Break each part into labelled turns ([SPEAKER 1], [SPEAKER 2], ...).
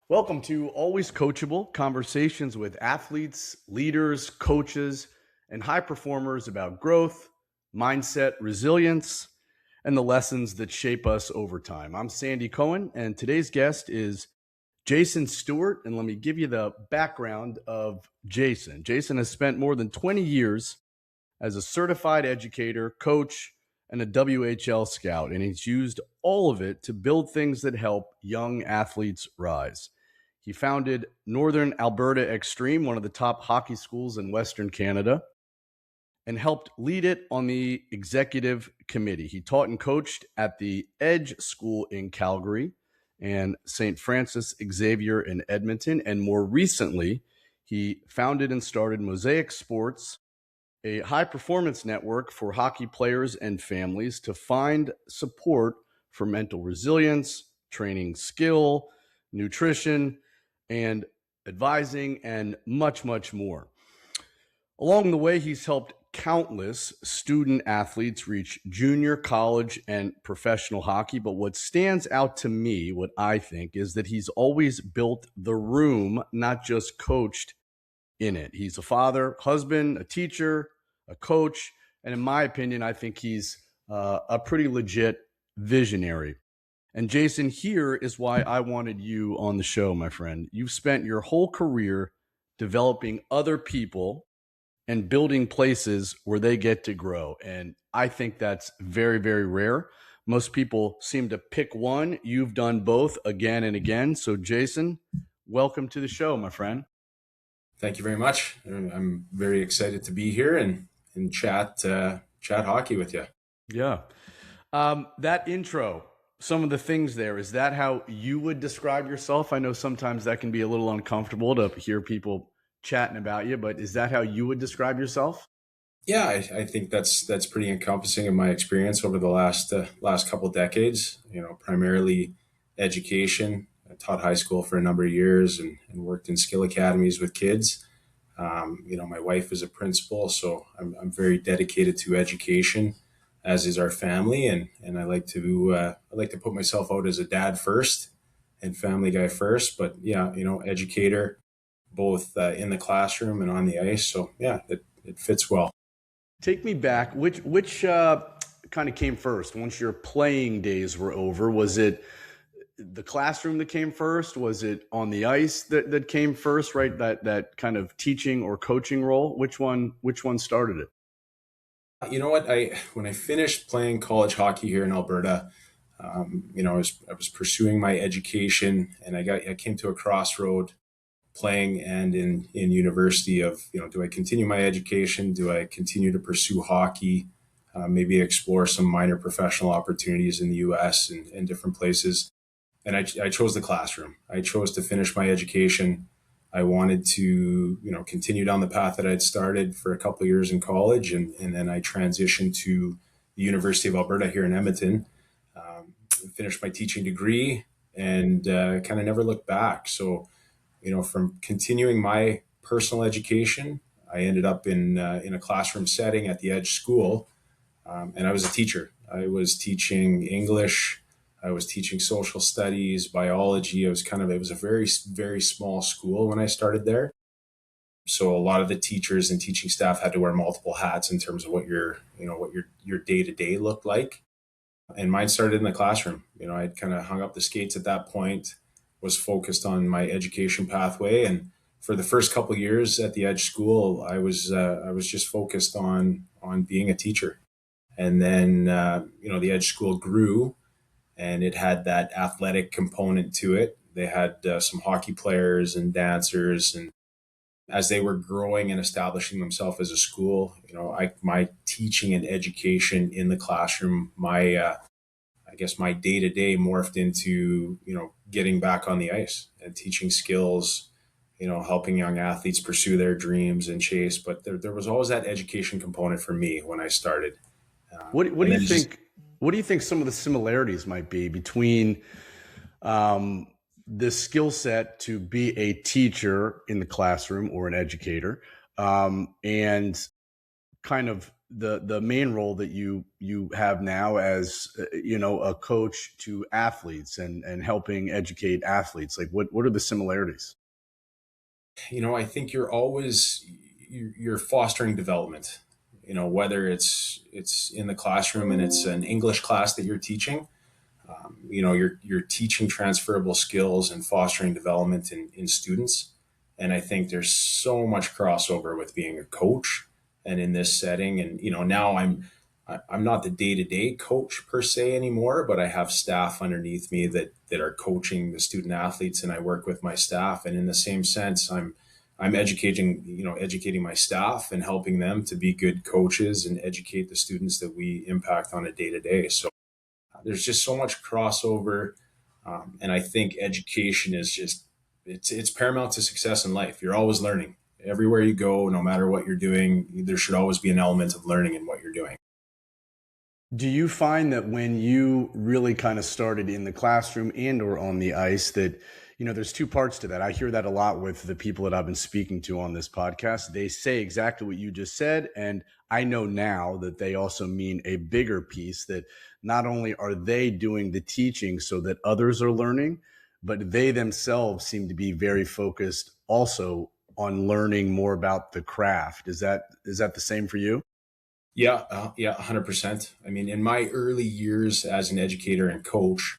[SPEAKER 1] Welcome to Always Coachable, conversations with athletes, leaders, coaches, and high performers about growth, mindset, resilience, and the lessons that shape us over time. I'm Sandy Cohen, and today's guest is Jason Stewart. And let me give you the background of Jason. Jason has spent more than 20 years as a certified educator, coach, and a WHL scout, and he's used all of it to build things that help young athletes rise. He founded Northern Alberta Extreme, one of the top hockey schools in Western Canada, and helped lead it on the executive committee. He taught and coached at the Edge School in Calgary and St. Francis Xavier in Edmonton. And more recently, he founded and started Mosaic Sports, a high performance network for hockey players and families to find support for mental resilience, training skill, nutrition, and advising, and much, much more. Along the way, he's helped countless student athletes reach junior, college, and professional hockey. But what stands out to me, what I think, is that he's always built the room, not just coached in it. He's a father, husband, a teacher, a coach, and in my opinion, I think he's a pretty legit visionary. And Jason, here is why I wanted you on the show, my friend. You've spent your whole career developing other people and building places where they get to grow. And I think that's very, very rare. Most people seem to pick one. You've done both again and again. So Jason, welcome to the show, my friend.
[SPEAKER 2] Thank you very much. I'm very excited to be here and chat hockey with you.
[SPEAKER 1] Yeah. That intro, some of the things there, is that how you would describe yourself? I know sometimes that can be a little uncomfortable to hear people chatting about you, but is that how you would describe yourself?
[SPEAKER 2] Yeah, I think that's pretty encompassing of my experience over the last couple decades. Primarily education. I taught high school for a number of years and worked in skill academies with kids. My wife is a principal, so I'm very dedicated to education, as is our family, and I like to put myself out as a dad first and family guy first. But yeah, educator, both in the classroom and on the ice. So yeah, it fits well.
[SPEAKER 1] Take me back. Which kind of came first once your playing days were over? Was it the classroom that came first? Was it on the ice that came first, right? That kind of teaching or coaching role? Which one started it?
[SPEAKER 2] You know what? When I finished playing college hockey here in Alberta, I was pursuing my education, and I came to a crossroad playing and in university of, do I continue my education? Do I continue to pursue hockey? Maybe explore some minor professional opportunities in the U.S. and different places. And I chose the classroom. I chose to finish my education. I wanted to, continue down the path that I'd started for a couple of years in college, and then I transitioned to the University of Alberta here in Edmonton, finished my teaching degree, and kind of never looked back. So, from continuing my personal education, I ended up in a classroom setting at the Edge School, and I was a teacher. I was teaching English. I was teaching social studies, biology. It was a very, very small school when I started there. So a lot of the teachers and teaching staff had to wear multiple hats in terms of what your day to day looked like. And mine started in the classroom. I'd kind of hung up the skates at that point, was focused on my education pathway. And for the first couple of years at the Edge School, I was just focused on being a teacher. And then the Edge School grew, and it had that athletic component to it. They had some hockey players and dancers, and as they were growing and establishing themselves as a school, my teaching and education in the classroom, I guess my day to day morphed into getting back on the ice and teaching skills, helping young athletes pursue their dreams and chase. But there was always that education component for me when I started.
[SPEAKER 1] What do
[SPEAKER 2] And
[SPEAKER 1] you
[SPEAKER 2] then just
[SPEAKER 1] think? What do you think some of the similarities might be between the skill set to be a teacher in the classroom or an educator, and kind of the main role that you have now as a coach to athletes and helping educate athletes. Like what are the similarities?
[SPEAKER 2] I think you're fostering development. Whether it's in the classroom and it's an English class that you're teaching, you're teaching transferable skills and fostering development in students. And I think there's so much crossover with being a coach and in this setting. And now I'm not the day-to-day coach per se anymore, but I have staff underneath me that are coaching the student athletes, and I work with my staff. And in the same sense, I'm educating my staff and helping them to be good coaches and educate the students that we impact on a day-to-day. So there's just so much crossover, and I think education is just it's paramount to success in life. You're always learning everywhere you go, no matter what you're doing. There should always be an element of learning in what you're doing.
[SPEAKER 1] Do you find that when you really kind of started in the classroom and or on the ice that, there's two parts to that. I hear that a lot with the people that I've been speaking to on this podcast. They say exactly what you just said. And I know now that they also mean a bigger piece, that not only are they doing the teaching so that others are learning, but they themselves seem to be very focused also on learning more about the craft. Is that the same for you?
[SPEAKER 2] Yeah, 100%. I mean, in my early years as an educator and coach,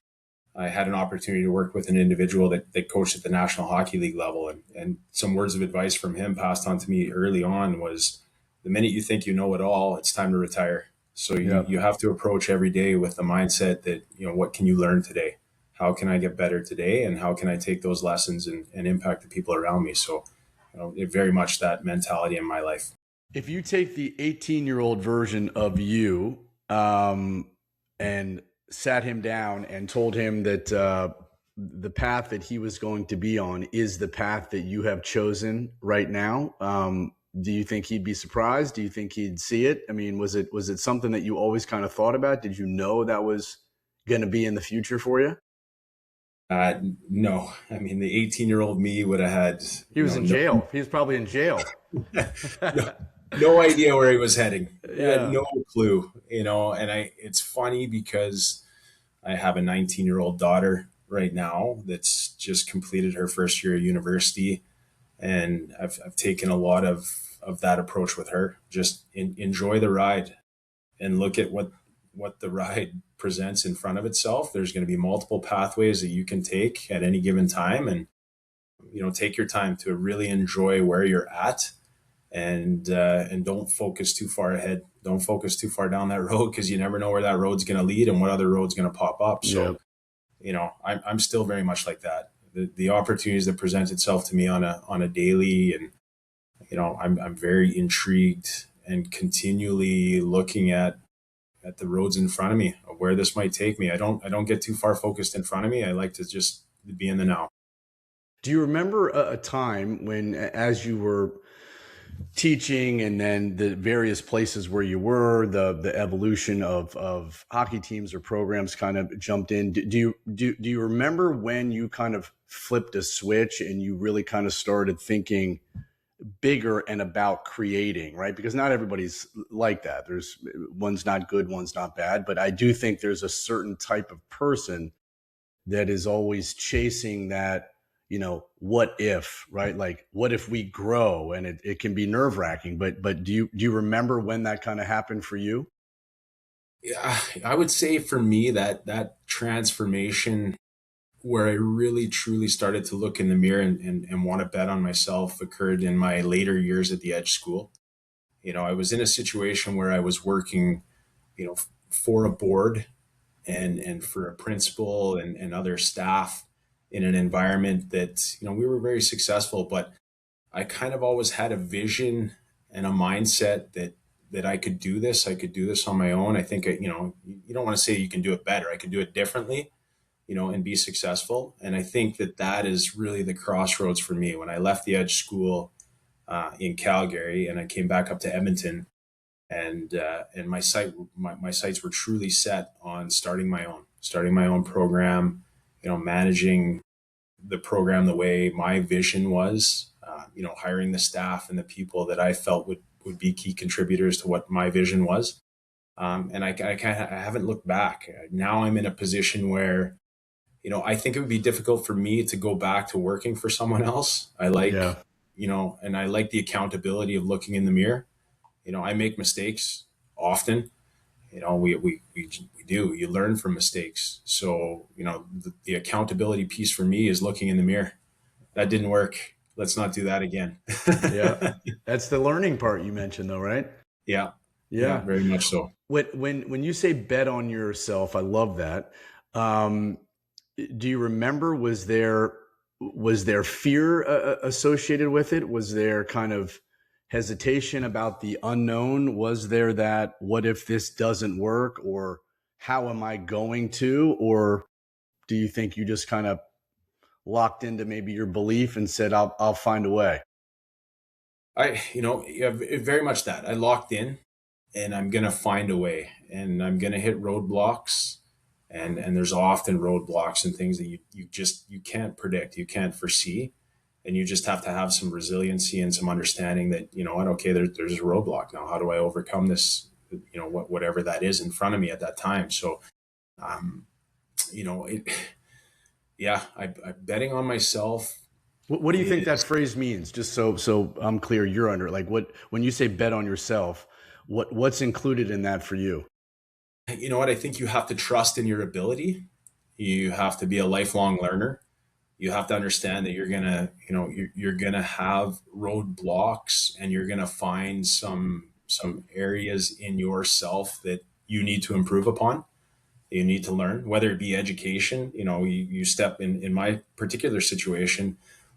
[SPEAKER 2] I had an opportunity to work with an individual that coached at the National Hockey League level. And some words of advice from him passed on to me early on was, the minute you think you know it all, it's time to retire. So
[SPEAKER 1] Yeah.
[SPEAKER 2] you have to approach every day with the mindset that, what can you learn today? How can I get better today? And how can I take those lessons and impact the people around me? So, it very much that mentality in my life.
[SPEAKER 1] If you take the 18-year-old version of you and sat him down and told him that the path that he was going to be on is the path that you have chosen right now, do you think he'd be surprised? Do you think he'd see it? I mean, was it something that you always kind of thought about? Did you know that was going to be in the future for you?
[SPEAKER 2] Uh, no, I mean, the 18-year-old me would have had,
[SPEAKER 1] He was in
[SPEAKER 2] no,
[SPEAKER 1] jail. He was probably in jail.
[SPEAKER 2] no, no idea where he was heading. I had
[SPEAKER 1] Yeah.
[SPEAKER 2] no clue, and it's funny because I have a 19-year-old daughter right now that's just completed her first year of university. And I've taken a lot of that approach with her. Just enjoy the ride and look at what the ride presents in front of itself. There's going to be multiple pathways that you can take at any given time, and take your time to really enjoy where you're at, and don't focus too far ahead. Don't focus too far down that road, because you never know where that road's going to lead and what other road's going to pop up.
[SPEAKER 1] Yeah.
[SPEAKER 2] So, I'm still very much like that. The opportunities that present itself to me on a daily, and I'm very intrigued and continually looking at the roads in front of me, of where this might take me. I don't get too far focused in front of me. I like to just be in the now.
[SPEAKER 1] Do you remember a time when, as you were teaching and then the various places where you were, the evolution of hockey teams or programs kind of jumped in? Do you remember when you kind of flipped a switch and you really kind of started thinking bigger and about creating, right? Because not everybody's like that. There's one's not good, one's not bad, but I do think there's a certain type of person that is always chasing that, what if, right? Like, what if we grow? And it can be nerve wracking, but do you remember when that kind of happened for you?
[SPEAKER 2] Yeah, I would say for me that transformation where I really truly started to look in the mirror and want to bet on myself occurred in my later years at the Edge School. I was in a situation where I was working, for a board and for a principal and other staff in an environment that, we were very successful, but I kind of always had a vision and a mindset that I could do this. I could do this on my own. I think, you don't want to say you can do it better. I could do it differently, and be successful. And I think that is really the crossroads for me. When I left the Edge School in Calgary and I came back up to Edmonton, and my sights were truly set on starting my own program, managing the program the way my vision was, hiring the staff and the people that I felt would be key contributors to what my vision was. And I haven't looked back. Now I'm in a position where, I think it would be difficult for me to go back to working for someone else. I
[SPEAKER 1] Yeah.
[SPEAKER 2] like, and I like the accountability of looking in the mirror. I make mistakes often. We do. You learn from mistakes. So, the accountability piece for me is looking in the mirror. That didn't work. Let's not do that again.
[SPEAKER 1] Yeah. That's the learning part you mentioned though, right?
[SPEAKER 2] Yeah. Yeah,
[SPEAKER 1] Yeah.
[SPEAKER 2] very much so.
[SPEAKER 1] When you say bet on yourself, I love that. Um, do you remember, was there fear associated with it? Was there kind of hesitation about the unknown? Was there that, what if this doesn't work, or how am I going to? Or do you think you just kind of locked into maybe your belief and said, I'll find a way?
[SPEAKER 2] Yeah, very much that. I locked in and I'm going to find a way and I'm going to hit roadblocks. And there's often roadblocks and things that you can't predict, you can't foresee. And you just have to have some resiliency and some understanding that, what, okay, there's a roadblock now. How do I overcome this, whatever that is in front of me at that time? So, um, it, yeah, I'm betting on myself.
[SPEAKER 1] What do you think that phrase means? Just so I'm clear, you're under, like, what, when you say bet on yourself, what's included in that for you?
[SPEAKER 2] You know what? I think you have to trust in your ability. You have to be a lifelong learner. You have to understand that you're gonna have roadblocks and you're gonna find some areas in yourself that you need to improve upon. You need to learn, whether it be education. You step in my particular situation.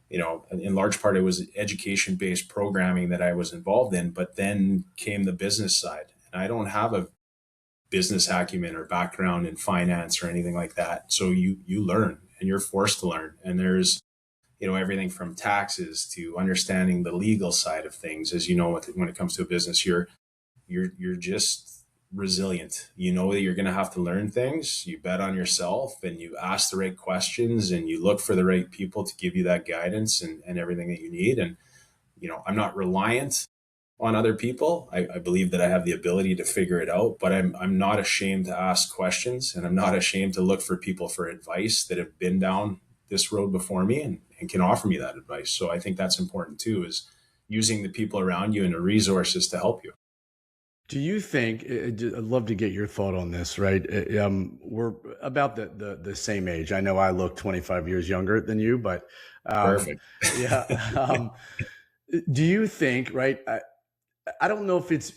[SPEAKER 2] In large part, it was education based programming that I was involved in, but then came the business side, and I don't have a business acumen or background in finance or anything like that. So you learn and you're forced to learn. And there's, everything from taxes to understanding the legal side of things. As you know, when it comes to a business, you're just resilient. You know that you're going to have to learn things. You bet on yourself and you ask the right questions and you look for the right people to give you that guidance and everything that you need. And, I'm not reliant on other people. I believe that I have the ability to figure it out, but I'm not ashamed to ask questions and I'm not ashamed to look for people for advice that have been down this road before me and can offer me that advice. So I think that's important too, is using the people around you and the resources to help you.
[SPEAKER 1] Do you think, I'd love to get your thought on this, right? We're about the same age. I know I look 25 years younger than you, but
[SPEAKER 2] Perfect.
[SPEAKER 1] yeah. Do you think, right? I don't know if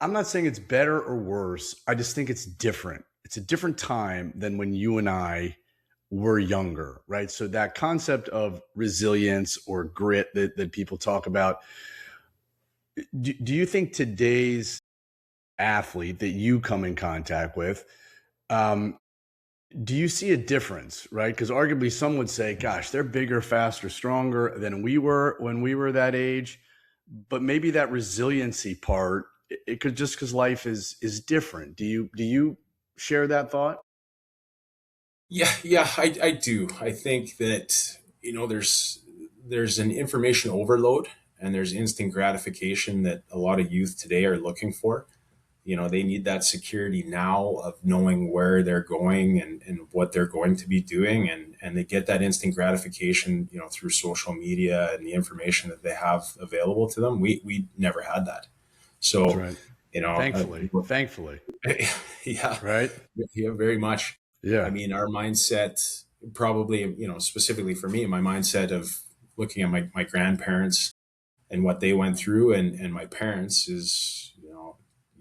[SPEAKER 1] I'm not saying it's better or worse. I just think it's different. It's a different time than when you and I were younger, right? So that concept of resilience or grit that people talk about, do you think today's athlete that you come in contact with, um, do you see a difference, right? Because arguably some would say, gosh, they're bigger, faster, stronger than we were when we were that age. But maybe that resiliency part, it could, just because life is different. Do you share that thought?
[SPEAKER 2] Yeah, I do. I think that, there's an information overload and there's instant gratification that a lot of youth today are looking for. They need that security now of knowing where they're going and what they're going to be doing. And they get that instant gratification, through social media and the information that they have available to them. We never had that.
[SPEAKER 1] That's
[SPEAKER 2] So,
[SPEAKER 1] right.
[SPEAKER 2] you know, uh,
[SPEAKER 1] Thankfully,
[SPEAKER 2] yeah,
[SPEAKER 1] right?
[SPEAKER 2] yeah, very much. I
[SPEAKER 1] Yeah.
[SPEAKER 2] mean, our mindset, probably, specifically for me, my mindset of looking at my grandparents and what they went through and my parents is,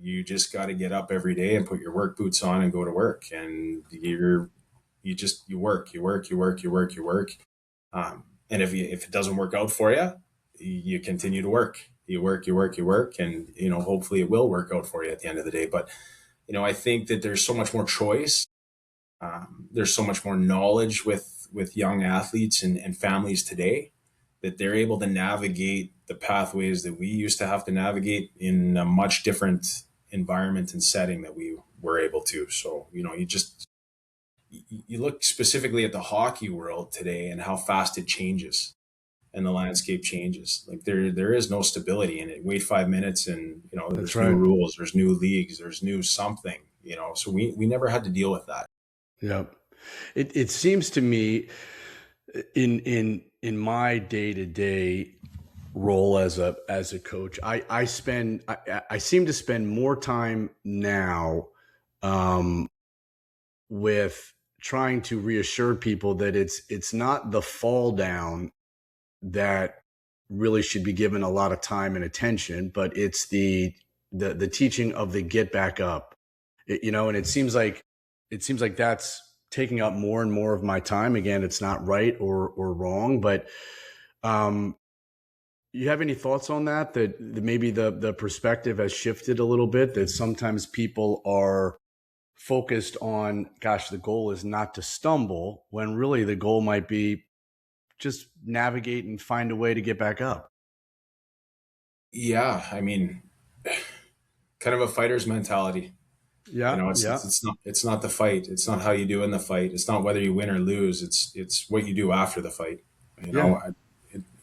[SPEAKER 2] you just got to get up every day and put your work boots on and go to work. And you work, you work. And if it doesn't work out for you, you continue to work. You work, and hopefully it will work out for you at the end of the day. But I think that there's so much more choice. There's so much more knowledge with young athletes and families today that they're able to navigate the pathways that we used to have to navigate in a much different environment and setting that we were able to. So you look specifically at the hockey world today and how fast it changes. and the landscape changes. Like there is no stability in it. Wait 5 minutes and
[SPEAKER 1] That's
[SPEAKER 2] there's new
[SPEAKER 1] right.
[SPEAKER 2] rules, there's new leagues, there's new something, so we never had to deal with that.
[SPEAKER 1] Yep. It seems to me in my day to day role as a coach, I seem to spend more time now um, with trying to reassure people that it's not the fall down that really should be given a lot of time and attention, but it's the teaching of the get back up. And it seems like that's taking up more and more of my time. Again, it's not right or wrong, but um, you have any thoughts on that? That maybe the perspective has shifted a little bit. That sometimes people are focused on, gosh, the goal is not to stumble, when really the goal might be just navigate and find a way to get back up.
[SPEAKER 2] Yeah, I mean, kind of a fighter's mentality.
[SPEAKER 1] Yeah, yeah,
[SPEAKER 2] It's not the fight. It's not how you do in the fight. It's not whether you win or lose. It's what you do after the fight. You
[SPEAKER 1] yeah,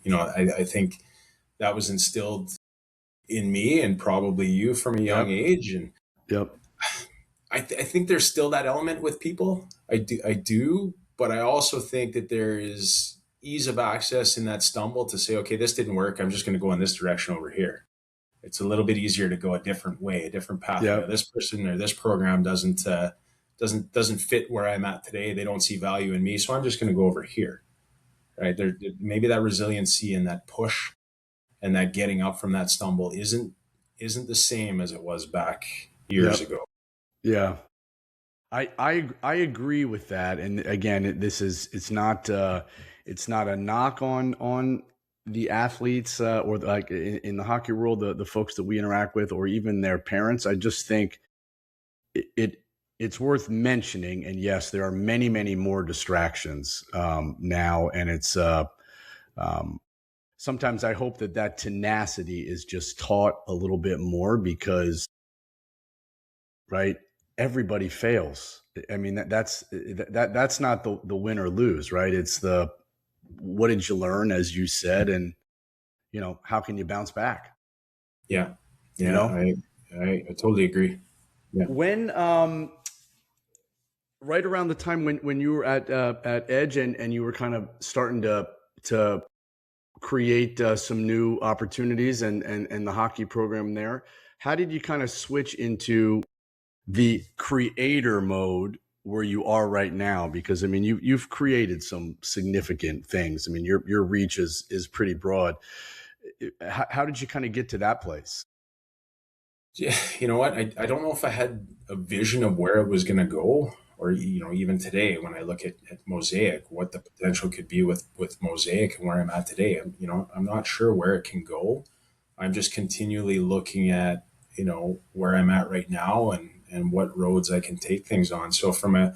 [SPEAKER 2] know, I, I think that was instilled in me and probably you from a young
[SPEAKER 1] yep,
[SPEAKER 2] age. And
[SPEAKER 1] yep,
[SPEAKER 2] I think there's still that element with people. I do, but I also think that there is ease of access in that stumble to say, okay, this didn't work. I'm just going to go in this direction over here. It's a little bit easier to go a different way, a different pathway.
[SPEAKER 1] yep,
[SPEAKER 2] This person or this program doesn't fit where I'm at today. They don't see value in me, so I'm just going to go over here. Right there, maybe that resiliency and that push and that getting up from that stumble isn't the same as it was back years
[SPEAKER 1] yep,
[SPEAKER 2] ago.
[SPEAKER 1] yeah. I agree with that. And again, it's not a knock on the athletes or like in the hockey world, the folks that we interact with, or even their parents. I just think it's worth mentioning. And yes, there are many, many more distractions now, and it's um, sometimes I hope that tenacity is just taught a little bit more, because right, everybody fails. I mean, that's not the win or lose, right? It's the what did you learn, as you said, and how can you bounce back?
[SPEAKER 2] Yeah,
[SPEAKER 1] You
[SPEAKER 2] yeah,
[SPEAKER 1] know,
[SPEAKER 2] I totally agree. Yeah,
[SPEAKER 1] when right around the time when you were at Edge, and you were kind of starting to create some new opportunities and the hockey program there, how did you kind of switch into the creator mode where you are right now? Because I mean, you've created some significant things. I mean, your reach is pretty broad. How did you kind of get to that place?
[SPEAKER 2] yeah. You know what? I don't know if I had a vision of where it was going to go, or even today when I look at Mosaic, what the potential could be with Mosaic and where I'm at today. I'm not sure where it can go. I'm just continually looking at where I'm at right now and what roads I can take things on. So from a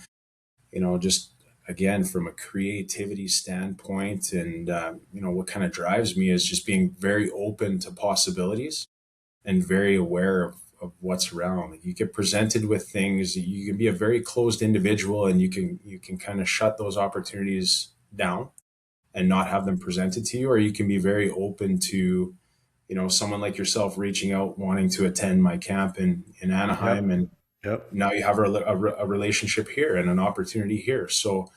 [SPEAKER 2] just again from a creativity standpoint, and what kind of drives me is just being very open to possibilities and very aware of what's around. Like, you get presented with things, you can be a very closed individual, and you can kind of shut those opportunities down and not have them presented to you, or you can be very open to someone like yourself reaching out, wanting to attend my camp in Anaheim,
[SPEAKER 1] Yep.
[SPEAKER 2] and
[SPEAKER 1] Yep.
[SPEAKER 2] now you have a relationship here and an opportunity here. So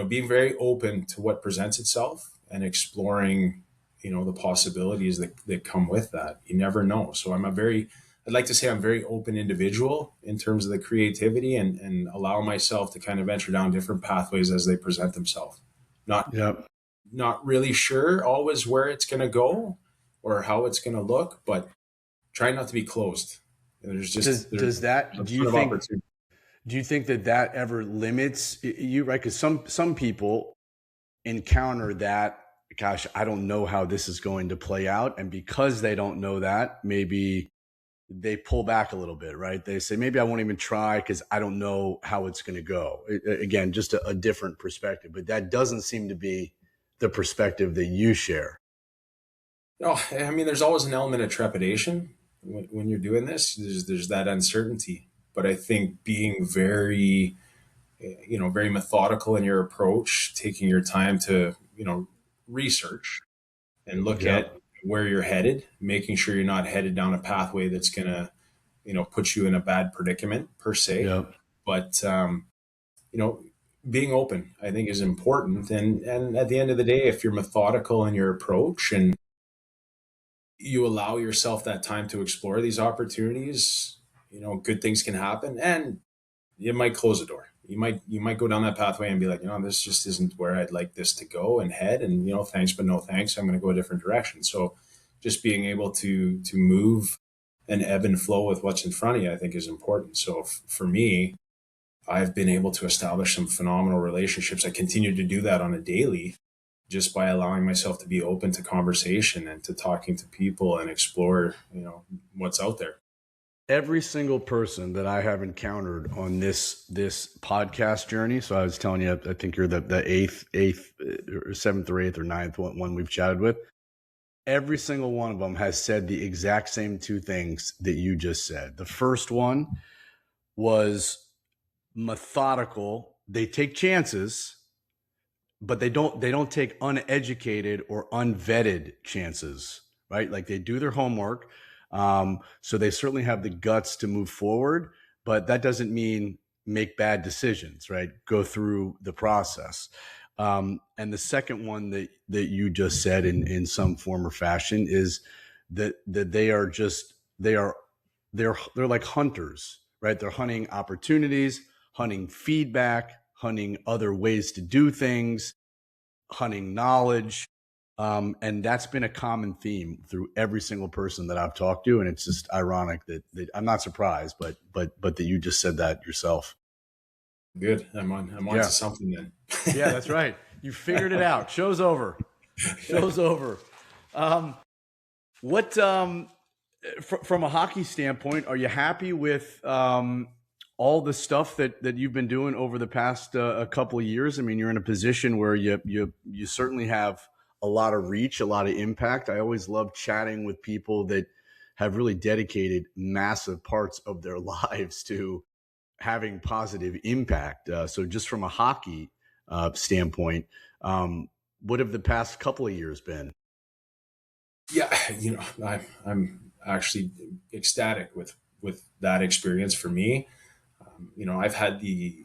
[SPEAKER 2] being very open to what presents itself and exploring the possibilities that come with that. You never know. So I'd like to say I'm a very open individual in terms of the creativity, and allow myself to kind of venture down different pathways as they present themselves. Not
[SPEAKER 1] Yep.
[SPEAKER 2] not really sure always where it's going to go or how it's going to look, but try not to be closed. There's
[SPEAKER 1] Does that
[SPEAKER 2] a
[SPEAKER 1] do you
[SPEAKER 2] ton of
[SPEAKER 1] think
[SPEAKER 2] opportunity.
[SPEAKER 1] do you think that ever limits you, right? Because some people encounter that, gosh, I don't know how this is going to play out, and because they don't know that, maybe they pull back a little bit, right? They say, maybe I won't even try because I don't know how it's going to go. Again, just a different perspective, but that doesn't seem to be the perspective that you share.
[SPEAKER 2] No, I mean, there's always an element of trepidation when you're doing this. There's that uncertainty, but I think being very methodical in your approach, taking your time to research, and look
[SPEAKER 1] Yep.
[SPEAKER 2] at where you're headed, making sure you're not headed down a pathway that's going to, put you in a bad predicament per se.
[SPEAKER 1] Yep.
[SPEAKER 2] But, you know, being open, I think, is important. And at the end of the day, if you're methodical in your approach and you allow yourself that time to explore these opportunities, good things can happen, and you might close the door. You might go down that pathway and be like, this just isn't where I'd like this to go and head. And thanks, but no thanks. I'm going to go a different direction. So, just being able to move and ebb and flow with what's in front of you, I think, is important. So, for me, I've been able to establish some phenomenal relationships. I continue to do that on a daily, just by allowing myself to be open to conversation and to talking to people and explore, what's out there.
[SPEAKER 1] Every single person that I have encountered on this podcast journey. So I was telling you, I think you're the eighth, or seventh or eighth or ninth one we've chatted with. Every single one of them has said the exact same two things that you just said. The first one was methodical. They take chances, but they don't take uneducated or unvetted chances, right? Like they do their homework. So they certainly have the guts to move forward, but that doesn't mean make bad decisions, right? Go through the process. And the second one that you just said in some form or fashion is that they're like hunters, right? They're hunting opportunities, hunting feedback, hunting other ways to do things, hunting knowledge. And that's been a common theme through every single person that I've talked to. And it's just ironic that I'm not surprised, but that you just said that yourself.
[SPEAKER 2] Good. I'm on to something then.
[SPEAKER 1] Yeah, that's right. You figured it out. Show's over. Show's over. What from a hockey standpoint, are you happy with all the stuff that you've been doing over the past a couple of years? I mean, you're in a position where you certainly have a lot of reach, a lot of impact. I always love chatting with people that have really dedicated massive parts of their lives to having positive impact. So just from a hockey standpoint, what have the past couple of years been?
[SPEAKER 2] Yeah, I'm actually ecstatic with that experience for me. I've had the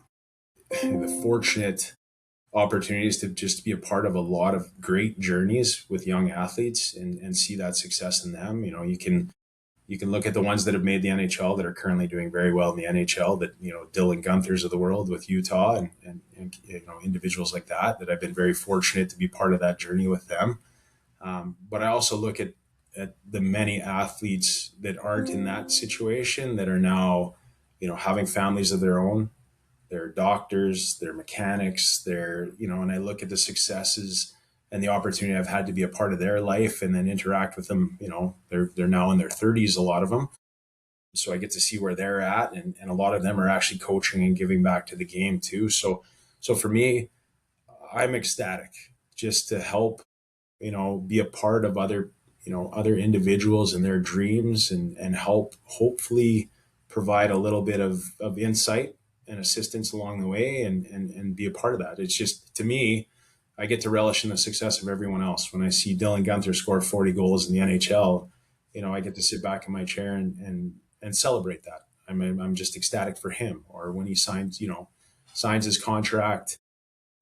[SPEAKER 2] fortunate opportunities to just be a part of a lot of great journeys with young athletes and see that success in them. You can look at the ones that have made the NHL that are currently doing very well in the NHL, that, Dylan Gunthers of the world with Utah and individuals like that I've been very fortunate to be part of that journey with them. But I also look at the many athletes that aren't in that situation that are now, having families of their own. They're doctors, they're mechanics, and I look at the successes and the opportunity I've had to be a part of their life and then interact with them. They're now in their 30s, a lot of them. So I get to see where they're at, and a lot of them are actually coaching and giving back to the game too. So for me, I'm ecstatic just to help, be a part of other individuals and their dreams, and help hopefully provide a little bit of insight and assistance along the way, and be a part of that. It's just, to me, I get to relish in the success of everyone else. When I see Dylan Gunther score 40 goals in the NHL, I get to sit back in my chair and celebrate that. I'm just ecstatic for him. Or when he signs his contract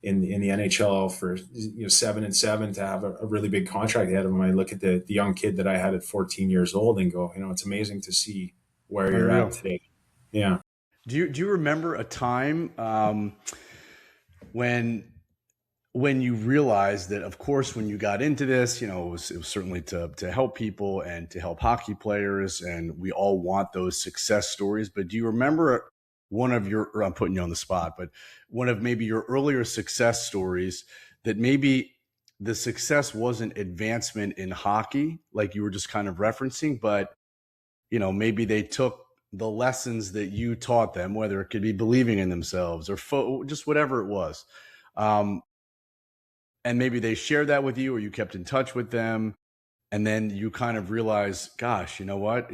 [SPEAKER 2] in the NHL for 7-7, to have a really big contract ahead of him. I look at the young kid that I had at 14 years old and go, it's amazing to see where you're
[SPEAKER 1] Unreal.
[SPEAKER 2] at today. Yeah.
[SPEAKER 1] Do you remember a time when you realized that, of course, when you got into this, it was certainly to help people and to help hockey players, and we all want those success stories. But do you remember one of your, or I'm putting you on the spot, but one of maybe your earlier success stories that maybe the success wasn't advancement in hockey, like you were just kind of referencing, but maybe they took the lessons that you taught them, whether it could be believing in themselves or just whatever it was. And maybe they shared that with you, or you kept in touch with them, and then you kind of realize, gosh, you know what?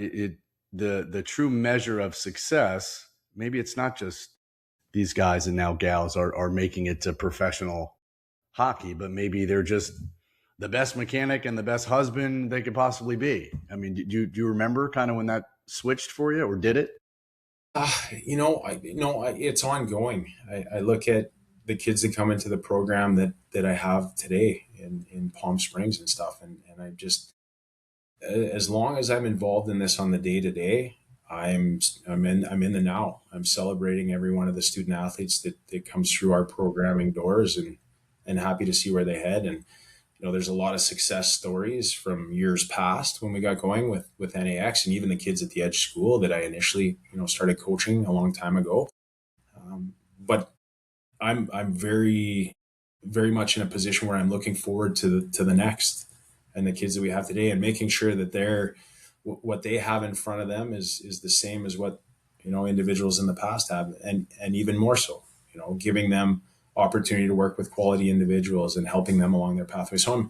[SPEAKER 1] The true measure of success, maybe it's not just these guys and now gals are making it to professional hockey, but maybe they're just the best mechanic and the best husband they could possibly be. I mean, do you remember kind of when that switched for you, or did it?
[SPEAKER 2] It's ongoing. I look at the kids that come into the program that I have today in Palm Springs and stuff, and I just, as long as I'm involved in this on the day to day, I'm in the now. I'm celebrating every one of the student athletes that comes through our programming doors, and happy to see where they head. And there's a lot of success stories from years past when we got going with NAX, and even the kids at the Edge School that I initially started coaching a long time ago. But I'm very very much in a position where I'm looking forward to the next, and the kids that we have today, and making sure that what they have in front of them is the same as what individuals in the past have, and even more so. Giving them opportunity to work with quality individuals and helping them along their pathway. So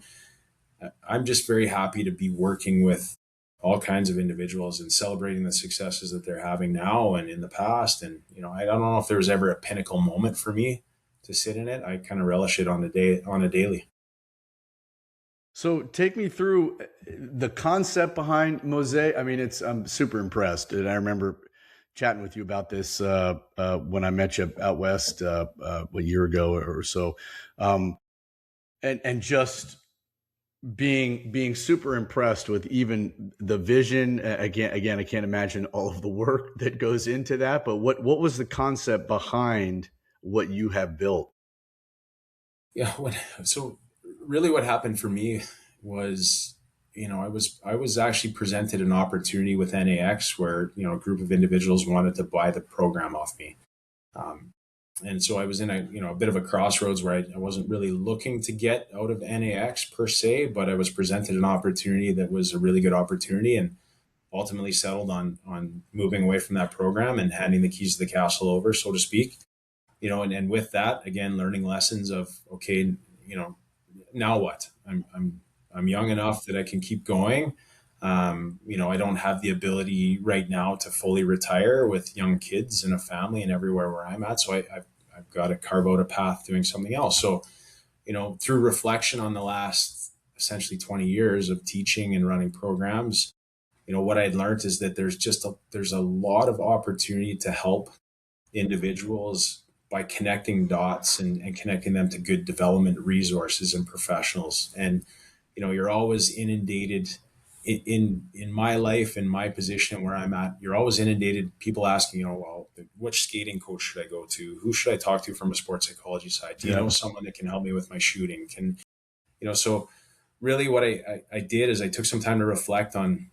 [SPEAKER 2] I'm just very happy to be working with all kinds of individuals and celebrating the successes that they're having now and in the past. And I don't know if there was ever a pinnacle moment for me to sit in it. I kind of relish it on a daily.
[SPEAKER 1] So take me through the concept behind Mosaic. I mean, I'm super impressed, and I remember chatting with you about this when I met you out west a year ago or so, and just being super impressed with even the vision. Again, I can't imagine all of the work that goes into that. But what was the concept behind what you have built?
[SPEAKER 2] Yeah. So really what happened for me was, I was actually presented an opportunity with NAX where, a group of individuals wanted to buy the program off me. Um, and so I was in a bit of a crossroads where I wasn't really looking to get out of NAX per se, but I was presented an opportunity that was a really good opportunity, and ultimately settled on moving away from that program and handing the keys to the castle over, so to speak. And with that, again, learning lessons of, okay, now what? I'm young enough that I can keep going. I don't have the ability right now to fully retire with young kids and a family and everywhere where I'm at. So I've got to carve out a path doing something else. So, through reflection on the last essentially 20 years of teaching and running programs, what I'd learned is that there's a lot of opportunity to help individuals by connecting dots and connecting them to good development resources and professionals. And you're always inundated in my life, in my position where I'm at. You're always inundated, people asking, well, which skating coach should I go to? Who should I talk to from a sports psychology side? Do you
[SPEAKER 1] Yeah.
[SPEAKER 2] know someone that can help me with my shooting? So really what I did is I took some time to reflect on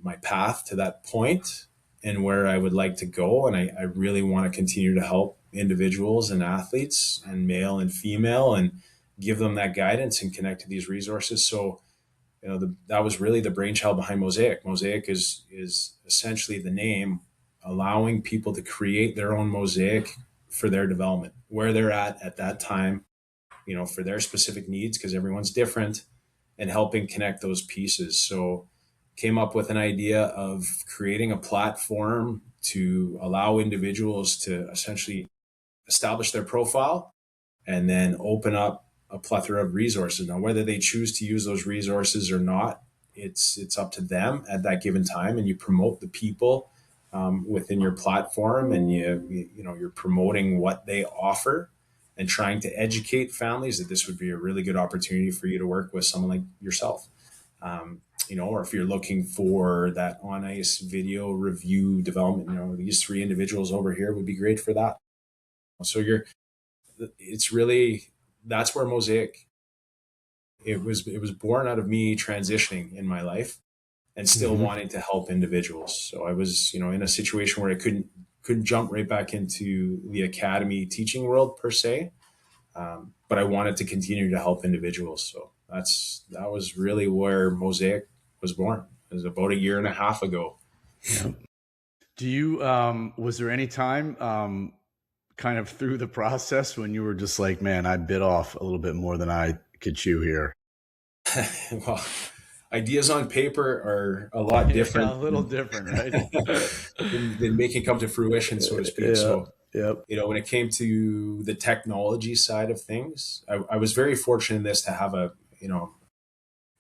[SPEAKER 2] my path to that point and where I would like to go. And I really want to continue to help individuals and athletes, and male and female, and give them that guidance and connect to these resources. So, that was really the brainchild behind Mosaic. Mosaic is essentially the name, allowing people to create their own mosaic for their development, where they're at that time, for their specific needs, because everyone's different, and helping connect those pieces. So came up with an idea of creating a platform to allow individuals to essentially establish their profile and then open up a plethora of resources. Now, whether they choose to use those resources or not, it's up to them at that given time. And you promote the people within your platform, and you're promoting what they offer, and trying to educate families that this would be a really good opportunity for you to work with someone like yourself. Or if you're looking for that on ice video review development, these three individuals over here would be great for that. So it's really, that's where Mosaic, it was born out of me transitioning in my life and still
[SPEAKER 1] Mm-hmm.
[SPEAKER 2] wanting to help individuals. So I was, in a situation where I couldn't jump right back into the academy teaching world per se. But I wanted to continue to help individuals. So that was really where Mosaic was born. It was about a year and a half ago.
[SPEAKER 1] Yeah. Do you was there any time kind of through the process when you were just like, man, I bit off a little bit more than I could chew here?
[SPEAKER 2] Well, ideas on paper are a lot
[SPEAKER 1] Yeah, a
[SPEAKER 2] different
[SPEAKER 1] little different, right?
[SPEAKER 2] than making come to fruition, so to speak.
[SPEAKER 1] Yeah.
[SPEAKER 2] So,
[SPEAKER 1] Yep.
[SPEAKER 2] when it came to the technology side of things, I was very fortunate in this to have a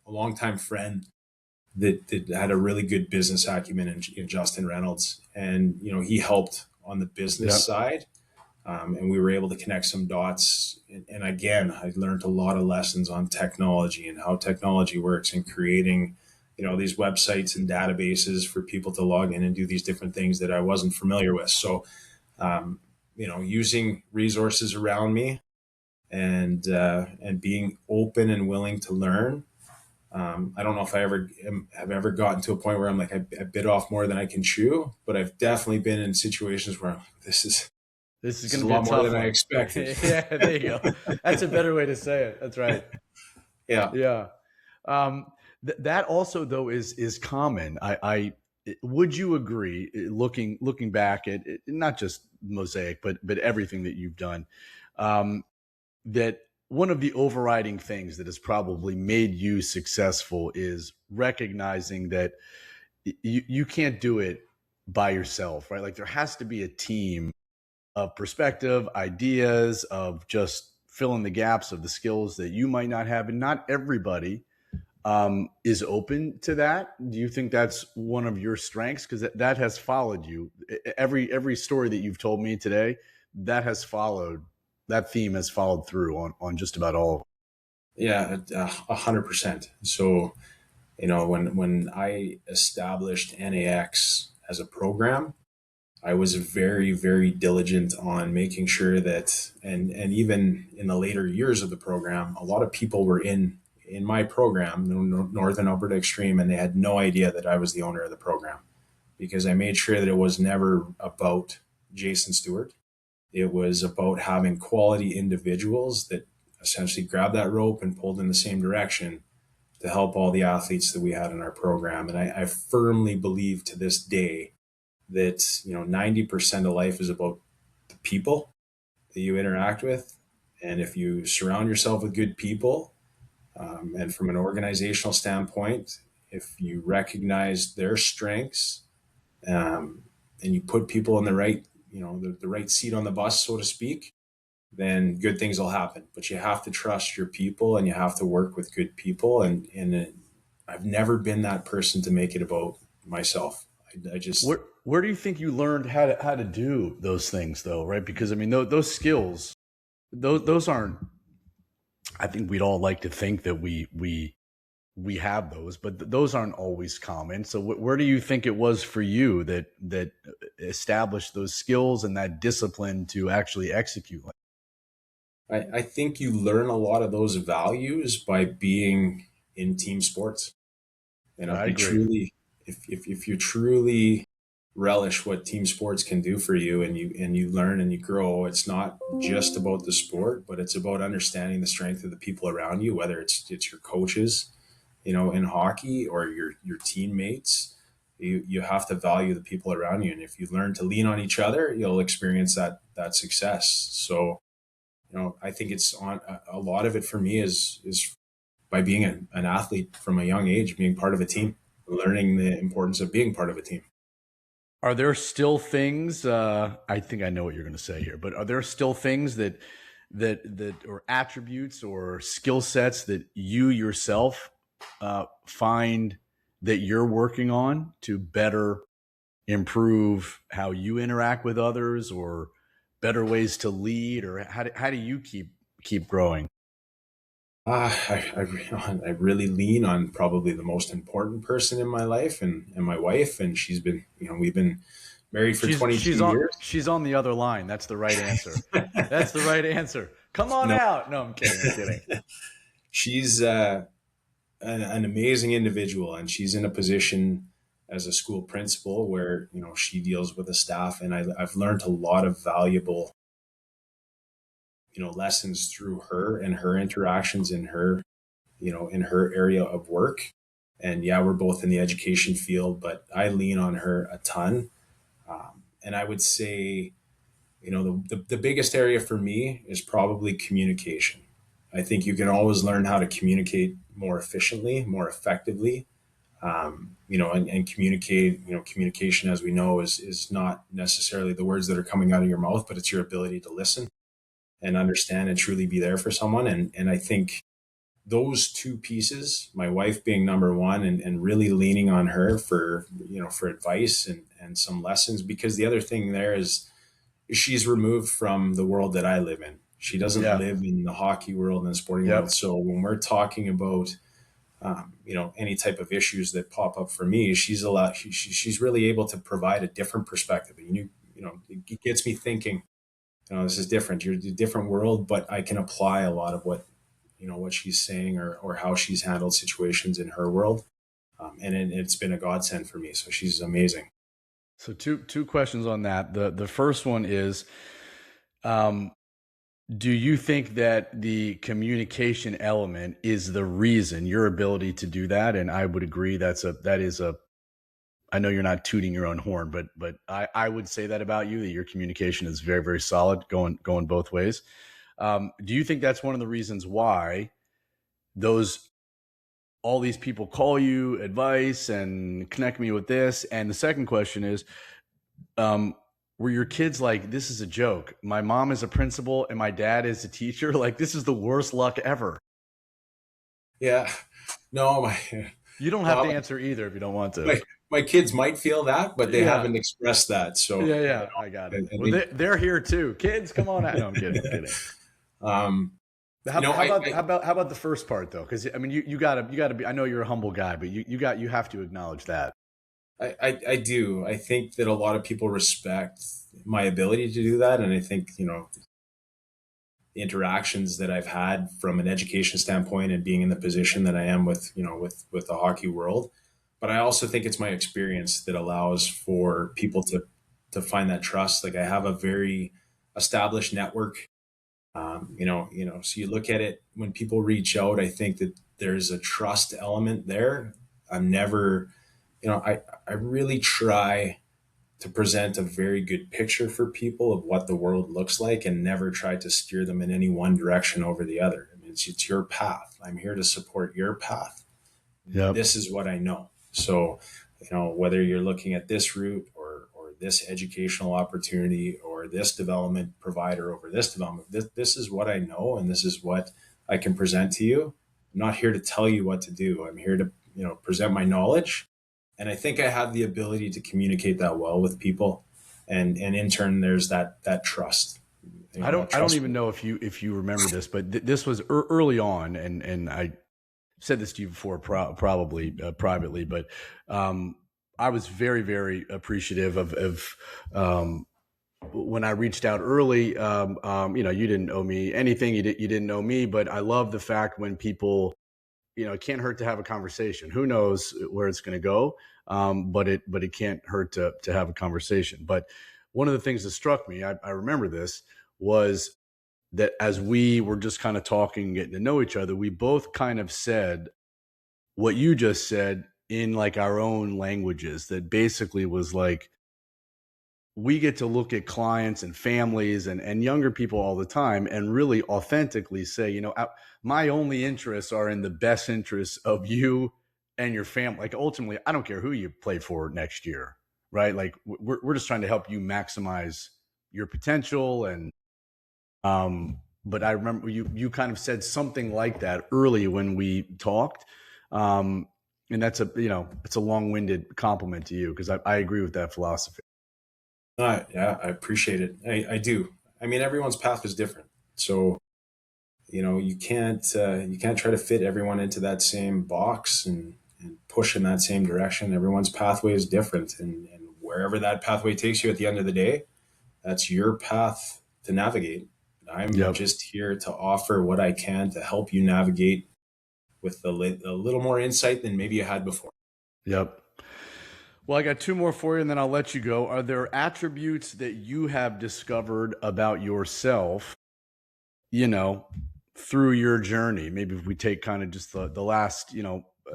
[SPEAKER 2] a longtime friend that had a really good business acumen in Justin Reynolds. And, he helped on the business
[SPEAKER 1] Yep.
[SPEAKER 2] side. And we were able to connect some dots. And again, I learned a lot of lessons on technology and how technology works and creating, these websites and databases for people to log in and do these different things that I wasn't familiar with. So, using resources around me and being open and willing to learn. I don't know if I have ever gotten to a point where I'm like, I bit off more than I can chew, but I've definitely been in situations where
[SPEAKER 1] This is
[SPEAKER 2] this
[SPEAKER 1] going
[SPEAKER 2] is
[SPEAKER 1] to
[SPEAKER 2] a
[SPEAKER 1] be a
[SPEAKER 2] lot more
[SPEAKER 1] tough
[SPEAKER 2] than I
[SPEAKER 1] one.
[SPEAKER 2] expected.
[SPEAKER 1] Yeah, there you go. That's a better way to say it. That's right.
[SPEAKER 2] Yeah.
[SPEAKER 1] Yeah. Um, that also though is common. I would you agree, looking back at not just Mosaic, but everything that you've done, that one of the overriding things that has probably made you successful is recognizing that you can't do it by yourself, right? Like there has to be a team of perspective, ideas, of just fill in the gaps of the skills that you might not have. And not everybody is open to that. Do you think that's one of your strengths? Because that has followed you. Every story that you've told me today, that has followed, that theme has followed through on just about all.
[SPEAKER 2] Yeah, 100%. So, when I established NAX as a program, I was very, very diligent on making sure that, and even in the later years of the program, a lot of people were in my program, Northern Alberta Extreme, and they had no idea that I was the owner of the program because I made sure that it was never about Jason Stewart. It was about having quality individuals that essentially grabbed that rope and pulled in the same direction to help all the athletes that we had in our program. And I firmly believe to this day that 90% of life is about the people that you interact with. And if you surround yourself with good people, and from an organizational standpoint, if you recognize their strengths, um, and you put people in the right, the right seat on the bus, so to speak, then good things will happen. But you have to trust your people and you have to work with good people. And I've never been that person to make it about myself. I just,
[SPEAKER 1] Where do you think you learned how to do those things though, right? Because I mean, those skills, those aren't. I think we'd all like to think that we have those, but those aren't always common. So where do you think it was for you that established those skills and that discipline to actually execute?
[SPEAKER 2] I think you learn a lot of those values by being in team sports. If
[SPEAKER 1] I
[SPEAKER 2] you
[SPEAKER 1] agree.
[SPEAKER 2] truly, if you truly relish what team sports can do for you, and you learn and you grow, it's not just about the sport, but it's about understanding the strength of the people around you, whether it's your coaches, in hockey, or your teammates. You have to value the people around you, and if you learn to lean on each other, you'll experience that success. So, I think it's on a lot of it for me is by being an athlete from a young age, being part of a team, learning the importance of being part of a team.
[SPEAKER 1] Are there still things? I think I know what you're going to say here, but are there still things that or attributes or skill sets that you yourself find that you're working on to better improve how you interact with others, or better ways to lead, or how do you keep growing?
[SPEAKER 2] I really lean on probably the most important person in my life, and my wife, and she's been, we've been married for
[SPEAKER 1] She's
[SPEAKER 2] 22
[SPEAKER 1] she's on
[SPEAKER 2] years.
[SPEAKER 1] she's on the other line. That's the right answer. That's the right answer. Come on
[SPEAKER 2] No,
[SPEAKER 1] out. No, I'm kidding. I'm kidding.
[SPEAKER 2] she's an amazing individual, and she's in a position as a school principal where she deals with the staff, and I've learned a lot of valuable lessons through her and her interactions in her area of work. And yeah, we're both in the education field, but I lean on her a ton. And I would say, the biggest area for me is probably communication. I think you can always learn how to communicate more efficiently, more effectively. And communicate, communication, as we know, is not necessarily the words that are coming out of your mouth, but it's your ability to listen and understand and truly be there for someone. And I think those two pieces, my wife being number one, and really leaning on her for, for advice and some lessons, because the other thing there is she's removed from the world that I live in. She doesn't
[SPEAKER 1] Yeah.
[SPEAKER 2] live in the hockey world and the sporting world.
[SPEAKER 1] Yep.
[SPEAKER 2] So when we're talking about, any type of issues that pop up for me, she's really able to provide a different perspective. And it gets me thinking, this is different. You're a different world, but I can apply a lot of what she's saying, or how she's handled situations in her world. It's been a godsend for me. So she's amazing.
[SPEAKER 1] So two questions on that. The first one is, um, do you think that the communication element is the reason, your ability to do that? And I would agree that is a, I know you're not tooting your own horn, but I would say that about you, that your communication is very, very solid, going both ways. Do you think that's one of the reasons why those all these people call you advice and connect me with this? And the second question is, um, were your kids like, this is a joke? My mom is a principal and my dad is a teacher. Like, this is the worst luck ever.
[SPEAKER 2] Yeah. No,
[SPEAKER 1] You don't have to
[SPEAKER 2] well,
[SPEAKER 1] answer either if you don't want to.
[SPEAKER 2] my kids might feel that, but they
[SPEAKER 1] Yeah.
[SPEAKER 2] haven't expressed that. So,
[SPEAKER 1] Yeah. Yeah. I got it.
[SPEAKER 2] and
[SPEAKER 1] Well,
[SPEAKER 2] they,
[SPEAKER 1] they're here too. Kids, come on out. No, I'm kidding. I'm kidding.
[SPEAKER 2] um,
[SPEAKER 1] How, how about how about the first part though? Because I mean, you gotta be. I know you're a humble guy, but you have to acknowledge that.
[SPEAKER 2] I do. I think that a lot of people respect my ability to do that. And I think, the interactions that I've had from an education standpoint and being in the position that I am with the hockey world. But I also think it's my experience that allows for people to find that trust. Like, I have a very established network. So you look at it when people reach out, I think that there's a trust element there. I'm never, I really try to present a very good picture for people of what the world looks like, and never try to steer them in any one direction over the other. I mean, it's your path. I'm here to support your path.
[SPEAKER 1] Yep.
[SPEAKER 2] This is what I know. So, whether you're looking at this route, or this educational opportunity, or this development provider over this development, this is what I know, and this is what I can present to you. I'm not here to tell you what to do. I'm here to, present my knowledge. And I think I have the ability to communicate that well with people. And in turn, there's that trust.
[SPEAKER 1] I don't even know if you remember this, but this was early on, and I said this to you before, probably privately, but I was very, very appreciative of when I reached out early. You didn't owe me anything. You didn't know me, but I love the fact when people, it can't hurt to have a conversation. Who knows where it's going to go? But it can't hurt to have a conversation. But one of the things that struck me, I remember this, was that as we were just kind of talking, getting to know each other, we both kind of said what you just said in like our own languages, that basically was like, we get to look at clients and families and younger people all the time and really authentically say, my only interests are in the best interests of you and your family. Like, ultimately, I don't care who you play for next year, right? Like, we're just trying to help you maximize your potential. And but I remember you kind of said something like that early when we talked. And that's it's a long-winded compliment to you, because I agree with that philosophy.
[SPEAKER 2] Yeah, I appreciate it. I do. I mean, everyone's path is different. So, you can't try to fit everyone into that same box, and push in that same direction. Everyone's pathway is different. And wherever that pathway takes you at the end of the day, that's your path to navigate. I'm
[SPEAKER 1] Yep.
[SPEAKER 2] just here to offer what I can to help you navigate with a little more insight than maybe you had before.
[SPEAKER 1] Yep. Well, I got two more for you, and then I'll let you go. Are there attributes that you have discovered about yourself, you know, through your journey? Maybe if we take kind of just the last,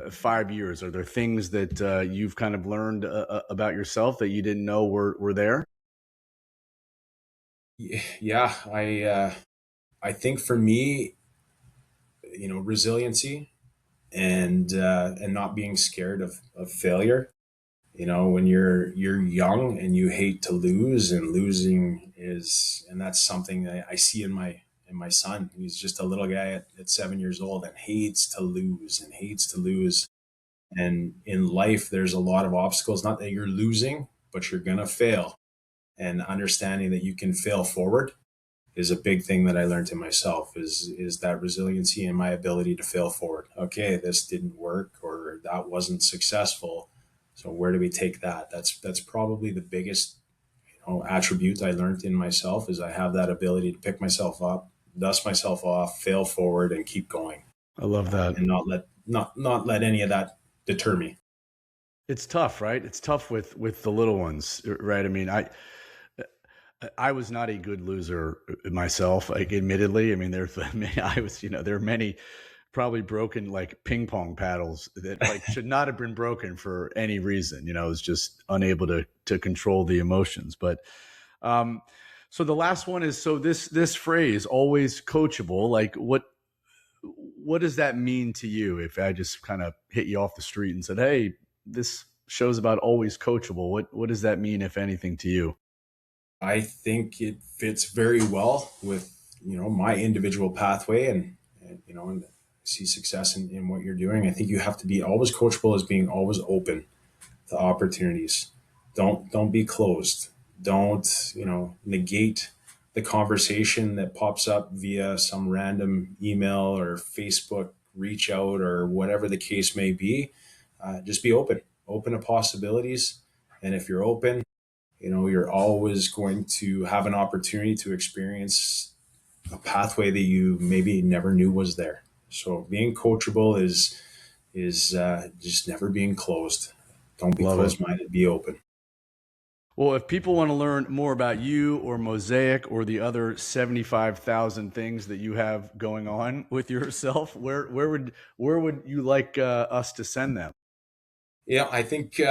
[SPEAKER 1] 5 years, are there things that you've kind of learned about yourself that you didn't know were there?
[SPEAKER 2] Yeah, I think for me, resiliency, and not being scared of failure. When you're young and you hate to lose, and losing is, and that's something that I see in and my son, he's just a little guy at 7 years old and hates to lose and hates to lose. And in life, there's a lot of obstacles, not that you're losing, but you're going to fail. And understanding that you can fail forward is a big thing that I learned in myself is that resiliency and my ability to fail forward. Okay, this didn't work or that wasn't successful. So where do we take that? That's probably the biggest attribute I learned in myself is I have that ability to pick myself up, dust myself off, fail forward, and keep going.
[SPEAKER 1] I love that.
[SPEAKER 2] And not let any of that deter me.
[SPEAKER 1] It's tough, right? It's tough with the little ones, right? I mean, I was not a good loser myself, like admittedly. I mean, there are many probably broken like ping pong paddles that like should not have been broken for any reason. I was just unable to control the emotions. But so the last one is, so this phrase, always coachable, like what does that mean to you? If I just kind of hit you off the street and said, hey, this show's about always coachable, what does that mean, if anything, to you?
[SPEAKER 2] I think it fits very well with my individual pathway and see success in what you're doing. I think you have to be always coachable as being always open to opportunities. Don't be closed. Don't negate the conversation that pops up via some random email or Facebook reach out or whatever the case may be. Just be open to possibilities. And if you're open, you're always going to have an opportunity to experience a pathway that you maybe never knew was there. So being coachable is just never being closed. Don't be closed-minded, be open.
[SPEAKER 1] Well, if people want to learn more about you or Mosaic or the other 75,000 things that you have going on with yourself, where would you like us to send them?
[SPEAKER 2] Yeah, I think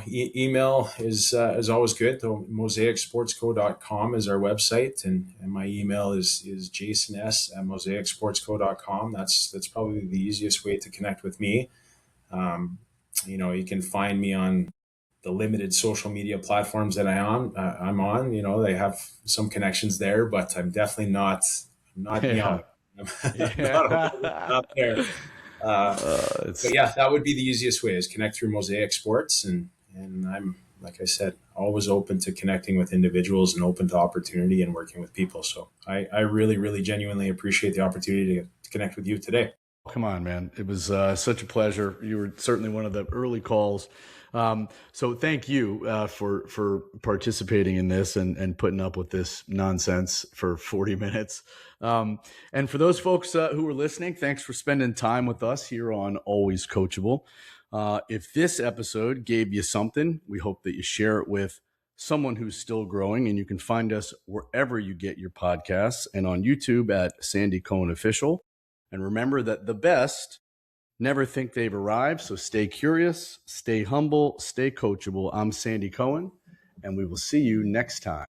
[SPEAKER 2] email is always good. So mosaicsportsco.com is our website, and my email is jasons@mosaicsportsco.com. That's probably the easiest way to connect with me. You can find me on the limited social media platforms that I'm on. They have some connections there, but I'm definitely not young. Not there. But yeah, that would be the easiest way, is connect through Mosaic Sports. And I'm, like I said, always open to connecting with individuals and open to opportunity and working with people. So I really, really genuinely appreciate the opportunity to connect with you today.
[SPEAKER 1] Come on, man. It was such a pleasure. You were certainly one of the early calls. So thank you for participating in this and putting up with this nonsense for 40 minutes. And for those folks who are listening, thanks for spending time with us here on Always Coachable. If this episode gave you something, we hope that you share it with someone who's still growing, and you can find us wherever you get your podcasts and on YouTube at Sandy Cohen Official. And remember that the best never think they've arrived. So stay curious, stay humble, stay coachable. I'm Sandy Cohen, and we will see you next time.